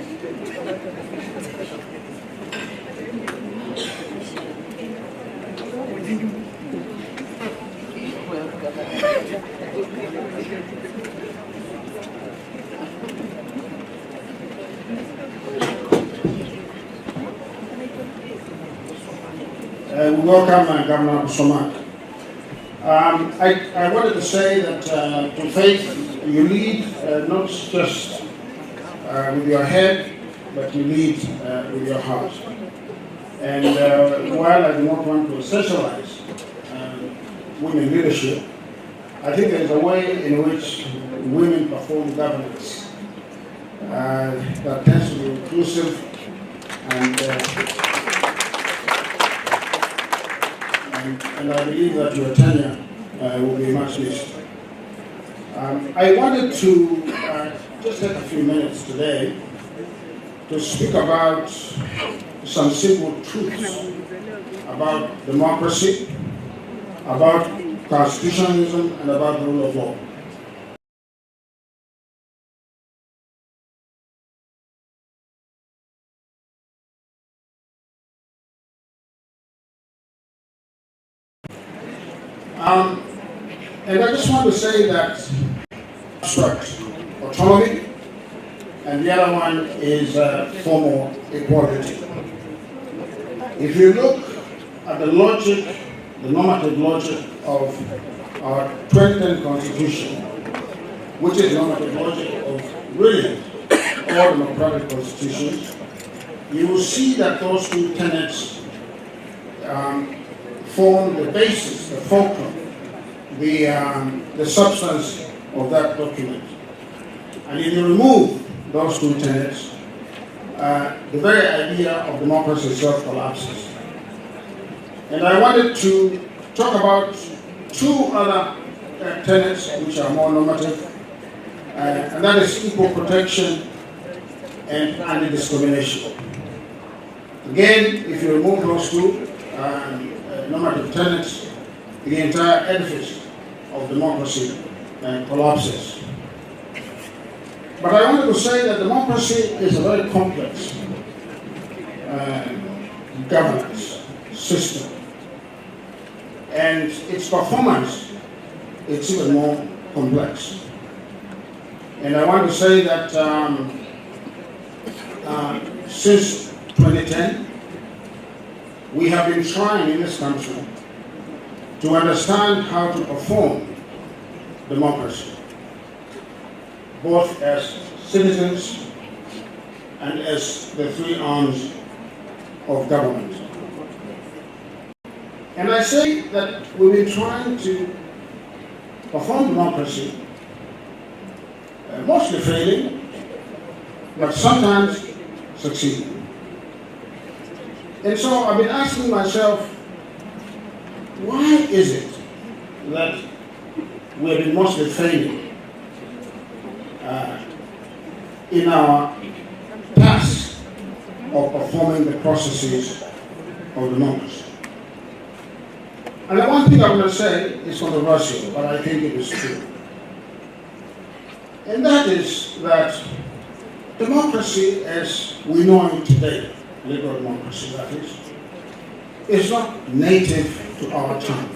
We welcome Governor Musyoka. I wanted to say that to faith, you lead not just with your head, but you lead with your heart. And while I do not want to essentialize women leadership, I think there is a way in which women perform governance that tends to be inclusive and I believe that your tenure will be much missed. I wanted to just take a few minutes today to speak about some simple truths about democracy, about constitutionalism, and about the rule of law. And I just want to say that abstract autonomy, and the other one is formal equality. If you look at the logic, the normative logic of our 2010 Constitution, which is normative logic of really all democratic constitutions, you will see that those two tenets form the basis, the fulcrum, the substance of that document. And if you remove those two tenets, the very idea of democracy itself collapses. And I wanted to talk about two other tenets which are more normative, and that is equal protection and anti-discrimination. Again, if you remove those two normative tenets, the entire edifice of democracy collapses. But I wanted to say that democracy is a very complex governance system, and its performance is even more complex. And I want to say that since 2010, we have been trying in this country to understand how to perform democracy, both as citizens and as the three arms of government. And I say that we've been trying to perform democracy, mostly failing, but sometimes succeeding. And so I've been asking myself, why is it that we have been mostly failing in our task of performing the processes of democracy? And the one thing I'm going to say is controversial, but I think it is true. And that is that democracy as we know it today, liberal democracy that is not native to our time.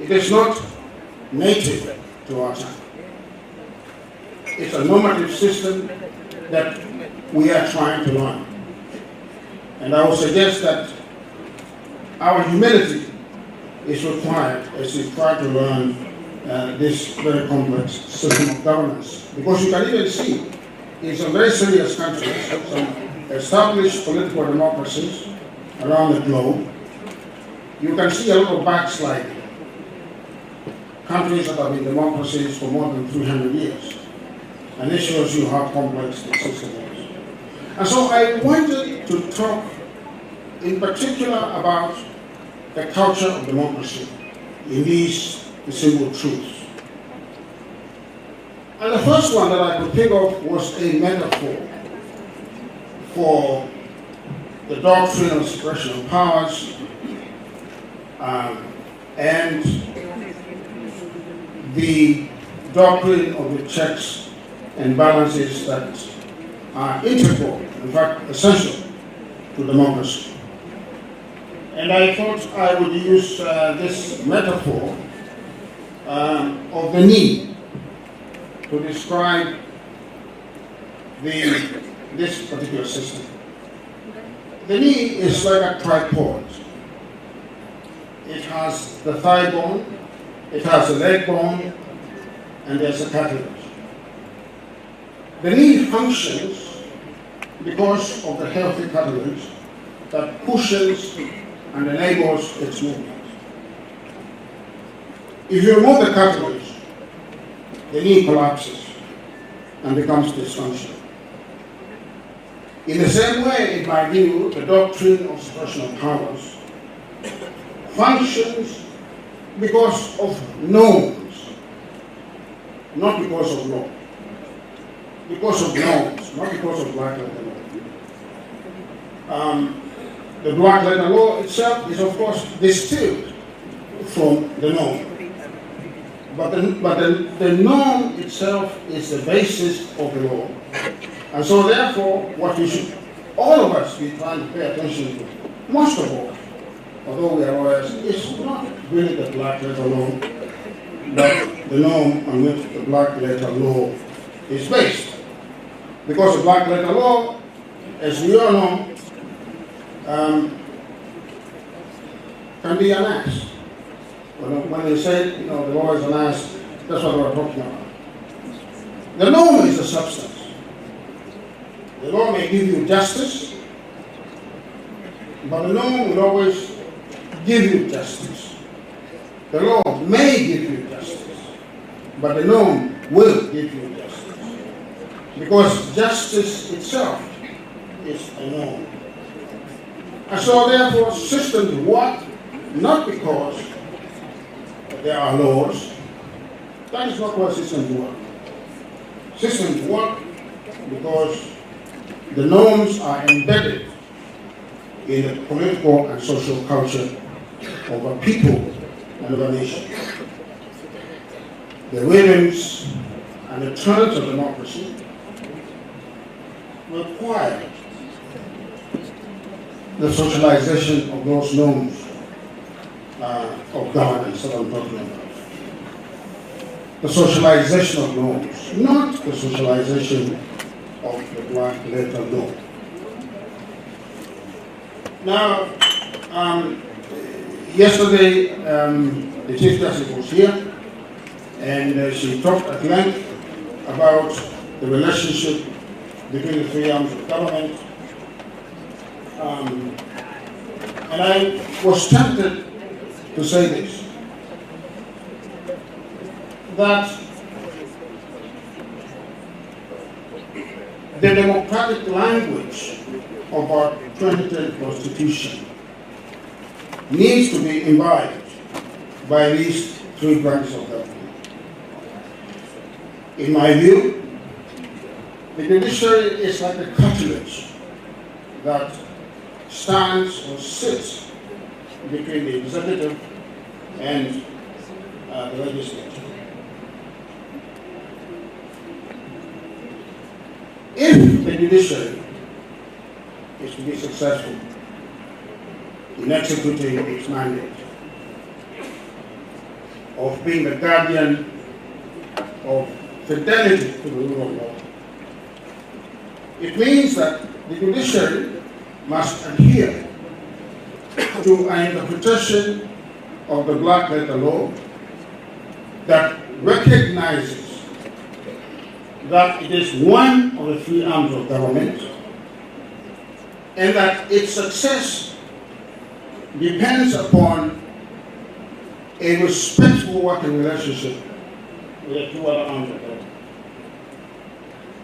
It is not native to our time. It's a normative system that we are trying to learn. And I would suggest that our humility is required as we try to learn this very complex system of governance. Because you can even see in some very serious countries, some established political democracies around the globe, you can see a little backsliding. Countries that have been democracies for more than 300 years. And this shows you how complex the system is. And so I wanted to talk in particular about the culture of democracy in these simple truths. And the first one that I could think of was a metaphor for the doctrine of separation of powers and the doctrine of the checks and balances that are integral, in fact essential to democracy. And I thought I would use this metaphor of the knee to describe this particular system. The knee is like a tripod. It has the thigh bone, it has a leg bone, and there's a cartilage. The knee functions because of the healthy cartilage that pushes and enables its movement. If you remove the cartilage, the knee collapses and becomes dysfunctional. In the same way, in my view, the doctrine of separation of powers functions because of norms, not because of law. Because of norms, not because of black letter law. The black letter law itself is, of course, distilled from the norm. But the norm itself is the basis of the law. And so therefore, what we should, all of us, be trying to pay attention to, most of all, although we are lawyers, is not really the black letter law, but the norm on which the black letter law is based. Because the black letter law, as we all know, can be an ass. When they say, the law is an ass, that's what we're talking about. The norm is the substance. The law may give you justice, but the norm will always give you justice. The law may give you justice, but the norm will give you justice. Because justice itself is a norm. And so therefore systems work not because there are laws. That is not why systems work. Systems work because the norms are embedded in the political and social culture of a people and of a nation. The rhythms and the terms of democracy require the socialization of those norms of governance that I'm talking about. The socialization of norms, not the socialization of the black letter law. Now, yesterday the Chief Justice was here and she talked at length about the relationship between the three arms of government. And I was tempted to say this, that the democratic language of our 2010 Constitution needs to be imbibed by these three branches of government. In my view, the judiciary is like a cartilage that stands or sits between the executive and the legislature. If the judiciary is to be successful in executing its mandate of being the guardian of fidelity to the rule of law, it means that the judiciary must adhere to an interpretation of the black letter law that recognizes that it is one of the three arms of government and that its success depends upon a respectful working relationship with the two other arms of government.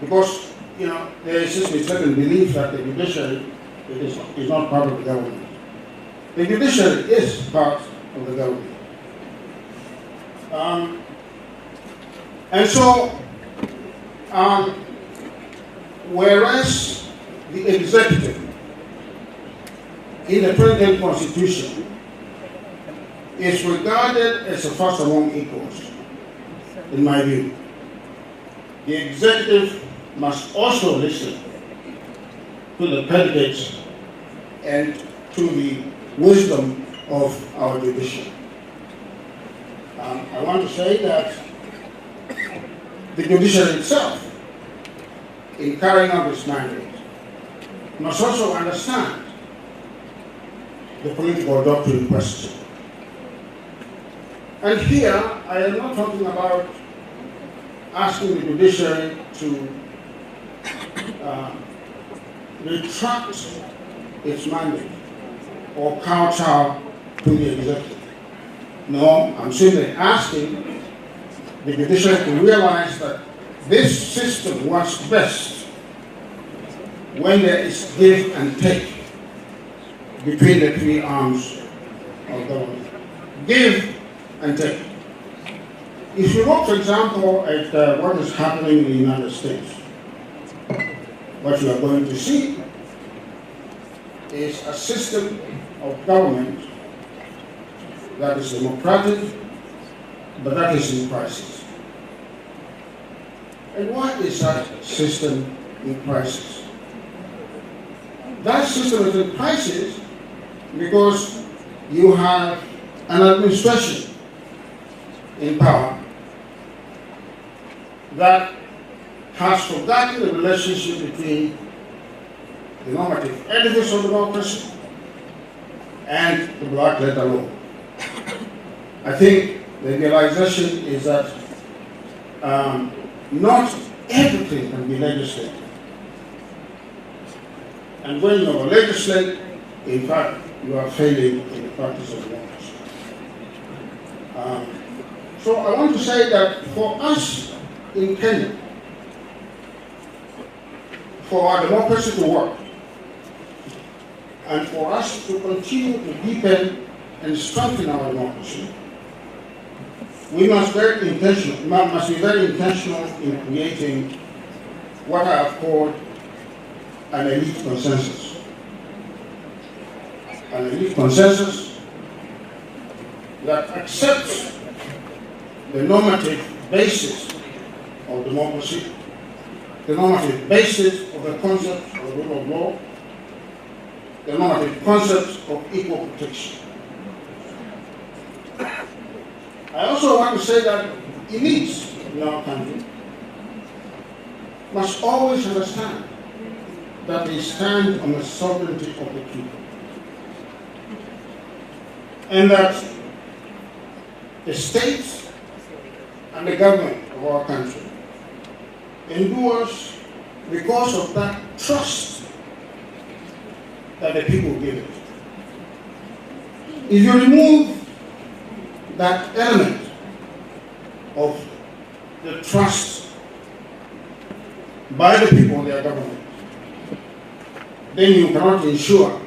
Because, there is this mistaken belief that the judiciary is not part of the government. The judiciary is part of the government. And so, whereas the executive in the 2010 Constitution is regarded as a first among equals, in my view, the executive must also listen to the delegates and to the wisdom of our judiciary. I want to say that the judiciary itself, in carrying out its mandate, must also understand the political doctrine question. And here, I am not talking about asking the judiciary to retract its mandate or kowtow to the executive. No, I'm simply asking the judiciary to realize that this system works best when there is give and take between the three arms of government. Give and take. If you look, for example, at what is happening in the United States, what you are going to see is a system of government that is democratic, but that is in crisis. And why is that system in crisis? That system is in crisis because you have an administration in power that has forgotten the relationship between the normative edifice of democracy and the black letter law. I think the realization is that not everything can be legislated. And when you legislate, in fact, you are failing in the practice of democracy. So I want to say that for us in Kenya, for our democracy to work, and for us to continue to deepen and strengthen our democracy, we must be very intentional in creating what I have called an elite consensus. An elite consensus that accepts the normative basis of democracy, the normative basis of the concept of the rule of law, the normative concepts of equal protection. I also want to say that elites in our country must always understand that they stand on the sovereignty of the people, and that the states and the government of our country endures because of that trust that the people give it. If you remove that element of the trust by the people in their government, then you cannot ensure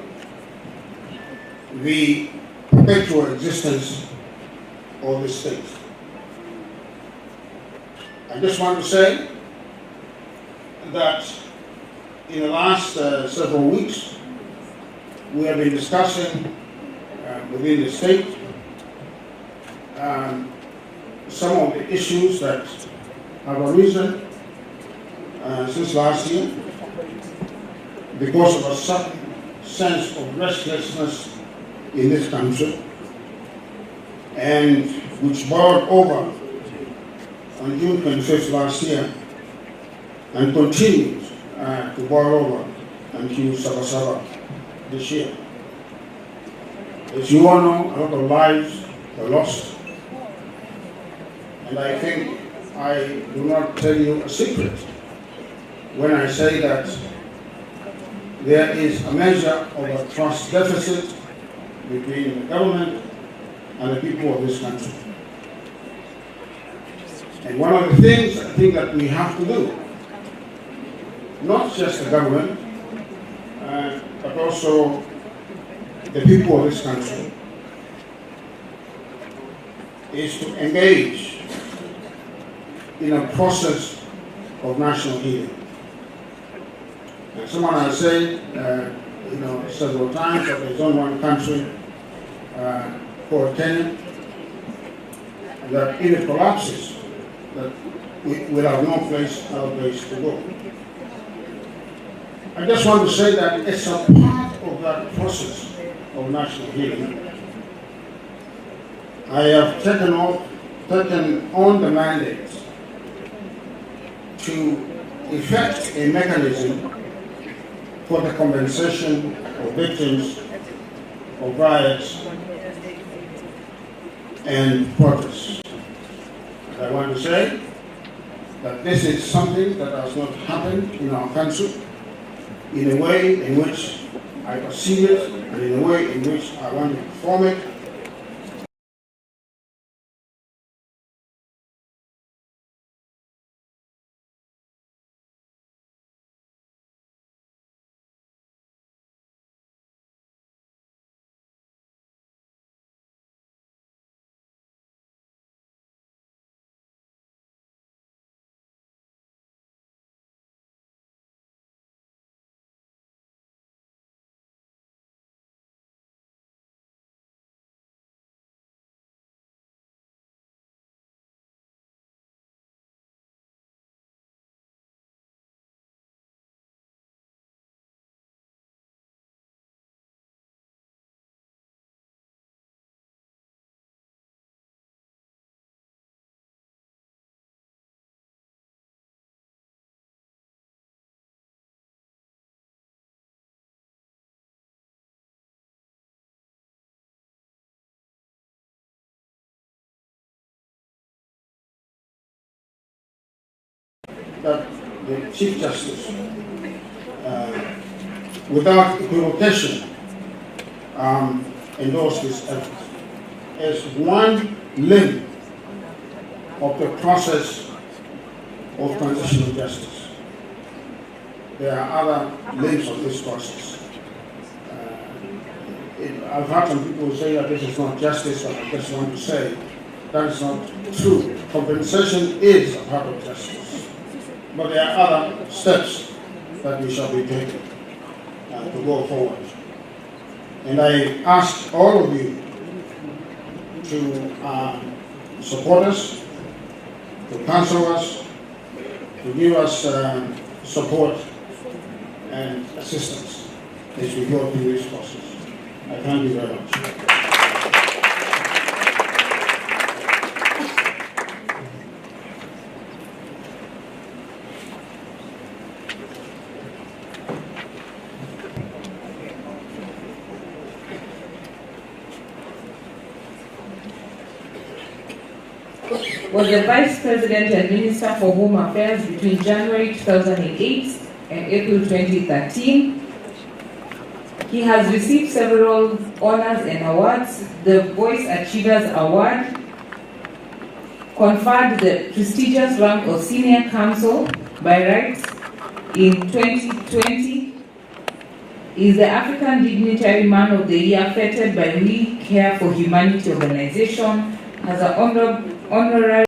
the perpetual existence of the state. I just want to say that in the last several weeks, we have been discussing within the state some of the issues that have arisen since last year because of a sudden sense of restlessness in this country, and which boiled over on June 25th last year and continues to boil over until Sabasaba this year. As you all know, a lot of lives were lost. And I think I do not tell you a secret when I say that there is a measure of a trust deficit between the government and the people of this country. And one of the things I think that we have to do, not just the government, but also the people of this country, is to engage in a process of national healing. And someone has said, several times that there's only one country called Kenya, and that if it collapses, that will have no other place to go. I just want to say that it's a part of that process of national healing. I have taken on the mandate to effect a mechanism for the compensation of victims of riots and protests. And I want to say that this is something that has not happened in our country in a way in which I perceive it and in a way in which I want to perform it. That the Chief Justice, without equivocation, endorsed this effort as one limb of the process of transitional justice. There are other limbs of this process. I've heard some people say that this is not justice, but I just want to say that is not true. Compensation is a part of justice. But there are other steps that we shall be taking to go forward. And I ask all of you to support us, to counsel us, to give us support and assistance as we go through this process. I thank you very much. Was the Vice President and Minister for Home Affairs between January 2008 and April 2013. He has received several honors and awards. The Voice Achievers Award, conferred the prestigious rank of Senior Counsel by rights in 2020, is the African Dignitary Man of the Year feted by We Care for Humanity organization, has an honorary